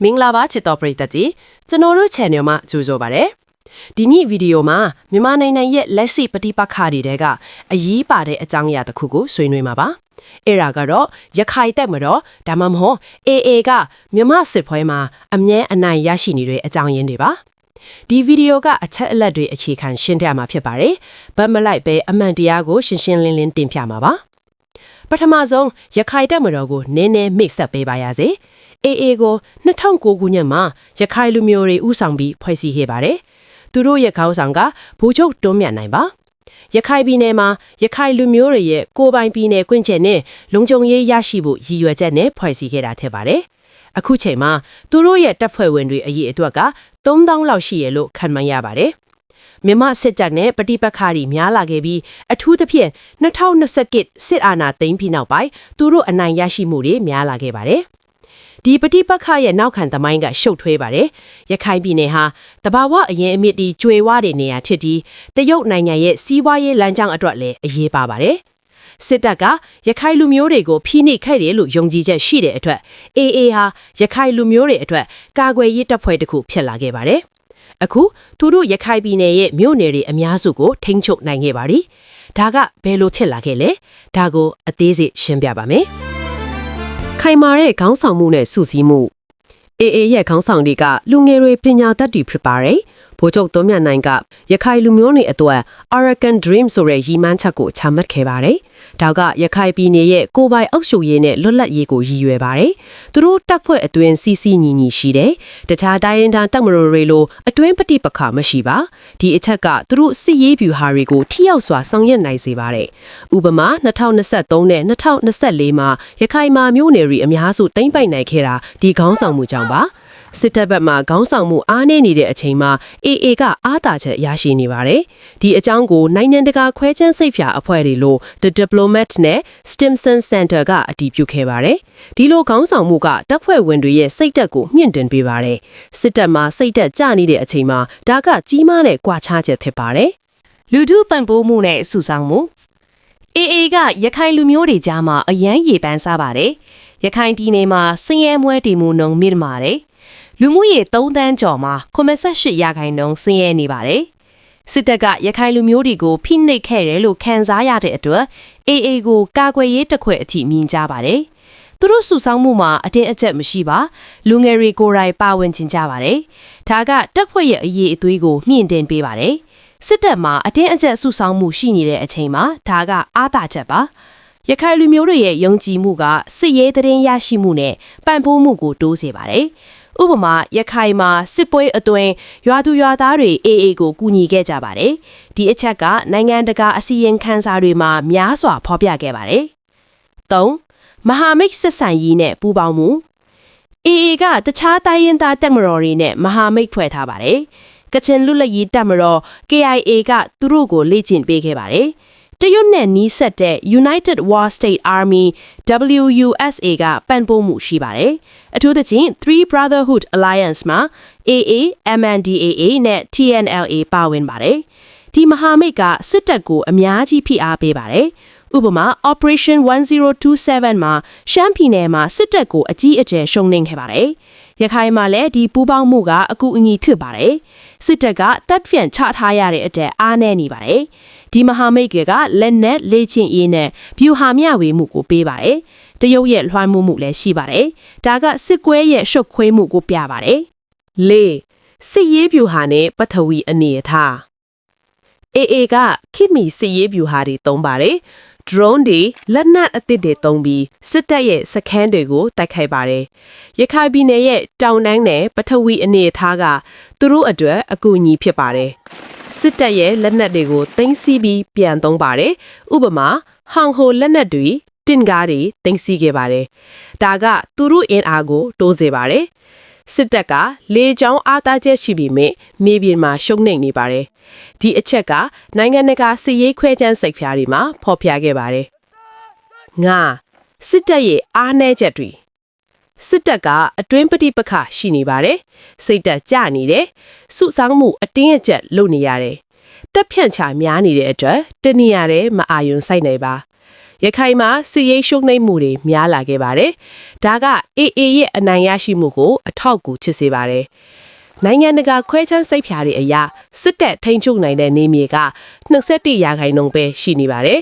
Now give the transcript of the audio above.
မင်္ဂလာပါချစ်တော်ပရိသတ်ကြီးကျွန်တော်တို့ channel မှာကြိုဆိုပါရစေဒီနေ့ဗီဒီယိုမှာမြန်မာနိုင်ငံရဲ့လက်ရှိပဋိပက္ခတွေတဲကအရေးပါတဲ့အကြောင်းအရာတစ်ခုကိုဆွေးနွေးမှာပါအဲ့ဒါကတော့ရခိုင်တပ်မတော်ဒါမှမဟုတ် AA ကမြန်မာစစ်ပွဲမှာအမြဲအနိုင်ရရှိနေတဲ့အကြောင်းရင်းတွေပါဒီဗီဒီယိုကအချက်အလက်တွေအခြေခံရှင်းပြမှာဖြစ်ပါတယ်ဗတ်မလိုက်ပဲအမှန်တရားကိုရှင်းရှင်းလင်းလင်းတင်ပြမှာပါပထမဆုံးရခိုင်တပ်မတော်ကိုနည်းနည်း mix up ပေးပါရစေAA ကို2009ခုနှစ်မှာရခိုင်လူမျိုးတွေဥဆောင်ပြီးဖွဲ့စည်းခဲ့ပါတယ်။သူတို့ရဲ့ခေါင်းဆောင်ကဗိုလ်ချုပ်တွန်းမြတ်နိုင်ပါ။ရခိုင်ပြည်နယ်မှာရခိုင်လူမျိုးတွေရဲ့ကိုယ်ပိုင်ပြည်နယ်ကွင်းချက်နဲ့လုံခြုံရေးရရှိဖို့ရည်ရွယ်ချက်နဲ့ဖွဲ့စည်းခဲ့တာထက်ပါတယ်။အခုချိန်မှာသူတို့ရဲ့တပ်ဖွဲ့ဝင်တွေအရေးအတွက်က3000လောက်ရှိရလို့ခန့်မှန်းရပါတယ်။မြန်မာစစ်တပ်နဲ့ပဋိပက္ခတွေများလာခဲ့ပြီးအထူးသဖြင့်2021စစ်အာဏာသိမ်းပြီးနောက်ပိုင်းသူတို့အနိုင်ရရှိမှုတွေများလာခဲ့ပါတယ်။ဒီပဋိပက္ခရဲ့နောက်ခံသမိုင်းကရှုပ်ထွေးပါတယ်။ရခိုင်ပြည်နယ်ဟာတဘာဝအရင်အမြစ်တီကျွေဝတဲ့နေရာဖြစ်ပြီးတရုတ်နိုင်ငံရဲ့စီးပွားရေးလမ်းကြောင်းအတွက်လည်းအရေးပါပါတယ်။စစ်တပ်ကရခိုင်လူမျိုးတွေကိုဖိနှိပ်ခဲ့တယ်လို့ယုံကြည်ချက်ရှိတဲ့အတွက် AA ဟာရခိုင်လူမျိုးတွေအတွက်ကာကွယ်ရေးတပ်ဖွဲ့တစ်ခုဖြစ်လာခဲ့ပါတယ်။အခုသူတို့ရခိုင်ပြည်နယ်ရဲ့မြို့နယ်တွေအများစုကိုထိန်းချုပ်နိုင်ခဲ့ပါပြီ။ဒါကဘယ်လိုဖြစ်လာခဲ့လဲ။ဒါကိုအသေးစိတ်ရှင်းပြပါမယ်။ခိုင်မာတဲ့ခေါင်းဆောင်မှုနဲ့စုစည်းမှု AA ရဲ့ခေါင်းဆောင်တွေကလူငယ်တွေပညာတတ်တွေဖြစ်ပါတယ်။ဗိုလ်ချုပ်တွန်းမြတ်နိုင်ကရခိုင်လူမျိုးတွေအတွက် Arakan Dream ဆိုတဲ့ရည်မှန်းချက်ကိုချမှတ်ခဲ့ပါတယ်။ဒါကရခိုင်ပြည်နယ်ရဲ့ကိုယ်ပိုင်အုပ်ချုပ်ရေးနဲ့လွတ်လပ်ရေးကိုရည်ရွယ်ပါတယ်။သူတို့တပ်ဖွဲ့အတွင်းစီစီညီညီရှိတယ်။တခြားတိုင်းရင်းသားတပ်မတော်တွေလိုအတွင်းပဋိပက္ခမရှိပါ။ဒီအချက်ကသူတို့စစ်ရေးဗျူဟာတွေကိုထိရောက်စွာဆောင်ရွက်နိုင်စေပါတယ်။ဥပမာ2023နဲ့2024မှာရခိုင်မှာမြို့နယ်တွေအများစုတိမ့်ပိုက်နိုင်ခဲ့တာဒီခေါင်းဆောင်မှုကြောင့်ပါ။စစ်တပ်ဘက်မှခေါင်းဆောင်မှုအားနည်းနေတဲ့အချိန်မှာ AA ကအားသာချက်ရရှိနေပါတယ်။ဒီအကြောင်းကိုနိုင်ငံတကာခွဲခြမ်းစိတ်ဖြာအဖွဲ့တွေလို့ The Diplomat နဲ့ Stimson Center ကအတည်ပြုခဲ့ပါတယ်။ဒီလိုခေါင်းဆောင်မှုကတပ်ဖွဲ့ဝင်တွေရဲ့စိတ်သက်ကိုမြင့်တင်ပေးပါတယ်။စစ်တပ်မှာစိတ်သက်ကျနေတဲ့အချိန်မှာဒါကကြီးမားတဲ့ကွာခြားချက်ဖြစ်ပါတယ်။လူထုပံ့ပိုးမှုနဲ့စုဆောင်မှု AA ကရခိုင်လူမျိုးတွေကြားမှာအယမ်းရေပန်းစားပါတယ်။ရခိုင်ပြည်နယ်မှာစင်ရဲမွဲတီမှုနှုံမြင့်မာတယ်လူမှုရေး3တန်းကျော်မှာ88%ဆင်းရဲနေပါတယ်။စစ်တပ်ကရခိုင်လူမျိုးတွေကိုဖိနှိပ်ခဲ့တယ်လို့ခန်းစားရတဲ့အတွက် AA ကိုကာကွယ်ရေးတပ်ခွဲအထိမြင်ကြပါတယ်။သူတို့စုဆောင်းမှုမှာအတင်းအကျပ်မရှိပါလူငယ်တွေကိုယ်တိုင်ပါဝင်ချင်ကြပါတယ်။ဒါကတပ်ဖွဲ့ရဲ့အရေးအသွေးကိုမြင့်တင်ပေးပါတယ်။စစ်တပ်မှာအတင်းအကျပ်စုဆောင်းမှုရှိနေတဲ့အချိန်မှာဒါကအားသာချက်ပါ။ရခိုင်လူမျိုးတွေရဲ့ယုံကြည်မှုကစစ်ရေးသတင်းရရှိမှုနဲ့ပံ့ပိုးမှုကိုတိုးစေပါတယ်။ဥပမာရခိုင်မှာစစ်ပွဲအတွင်းရွာသူရွာသားတွေ AA ကိုကူညီခဲ့ကြပါတယ်။ဒီအချက်ကနိုင်ငံတကာအစည်းအဝေးခန်းစာတွေမှာများစွာဖော်ပြခဲ့ပါတယ်။3. မဟာမိတ်ဆက်ဆံရေးနဲ့ပူးပေါင်းမှု AA ကတခြားတိုင်းရင်းသားတပ်မတော်တွေနဲ့မဟာမိတ်ဖွဲ့ထားပါတယ်။ကချင်လွတ်လပ်ရေးတပ်မတော် KIA ကသူတို့ကိုလေ့ကျင့်ပေးခဲ့ပါတယ်။တရုတ်နဲ့နီးစပ်တဲ့ United War State Army WUSA ကပံ့ပိုးမှုရှိပါတယ်။အထူးသဖြင့် Three Brotherhood Alliance မှာ AA, MNDAA နဲ့ TNLA ပါဝင်ပါတယ်။ဒီမဟာမိတ်ကစစ်တပ်ကိုအများကြီးဖိအားပေးပါတယ်။ဥပမာ Operation 1027မှာရှမ်းပြည်နယ်မှာစစ်တပ်ကိုအကြီးအကျယ်ရှုံးနိမ့်ခဲ့ပါတယ်။ရခိုင်မှာလည်းဒီပူးပေါင်းမှုကအကူအညီဖြစ်ပါတယ်။စစ်တပ်ကတပ်ဖြန့်ချထားရတဲ့အတဲ့အားနည်းနေပါတယ်။ဒီမဟာမိတ်ကလက်နက်လေ့ကျင့်ရေးနဲ့ဗျူဟာမျှဝေမှုကိုပေးပါတယ်။တရုတ်ရဲ့လွှမ်းမိုးမှုလည်းရှိပါတယ်။ဒါကစစ်ကွဲရဲ့ရှုပ်ခွေးမှုကိုပြပါတယ်။၄စစ်ရေးဗျူဟာနဲ့ပထဝီအနေအထား AA ကခိမီစစ်ရေးဗျူဟာတွေသုံးပါတယ်။ drone တွေလက်နက်အသစ်တွေသုံးပြီးစစ်တပ်ရဲ့စခန်းတွေကိုတိုက်ခိုက်ပါတယ်။ရခိုင်ပြည်နယ်ရဲ့တောင်တန်းနဲ့ပထဝီအနေအထားကသူတို့အတွက်အကူအညီဖြစ်ပါတယ်။စစ်တပ်ရဲ့လက်နက်တွေကိုတင်စီပြီးပြန်သုံးပါတယ်။ဥပမာဟောင်ဟိုလက်နက်တွေတင်ကားတွေတင်စီခဲ့ပါတယ်။ဒါကသူတို့အင်အားကိုတိုးစေပါတယ်။စစ်တပ်ကလေကြောင်းအားသားချက်ရှိပြီးမြမြေပြင်မှာရှုံးနိမ့်နေပါတယ်။ဒီအချက်ကနိုင်ငံတကာစစ်ရေးခွဲခြမ်းစိတ်ဖြားတွေမှာဖော်ပြခဲ့ပါတယ်။၅စစ်တပ်ရဲ့အားနည်းချက်တွေစစ်တပ်ကအတွင်းပဋိပက္ခရှိနေပါတယ်။စိတ်တက်ကြနေတယ်။စုဆောင်းမှုအတင်းအကျပ်လုပ်နေရတယ်။တက်ဖြန့်ချများနေတဲ့အတွက်တနည်းအားဖြင့်မအာရုံစိုက်နိုင်ပါ ရခိုင်မှာစစ်ရေးရှုံနိမ့်မှုတွေများလာခဲ့ပါတယ်ဒါက AA ရဲ့အနိုင်ရရှိမှုကိုအထောက်အကူဖြစ်စေပါတယ်နိုင်ငံတကာခွဲခြမ်းစိတ်ဖြာတွေအရာစစ်တပ်ထိန်းချုပ်နိုင်တဲ့နေမြေက21%ပဲရှိနေပါတယ်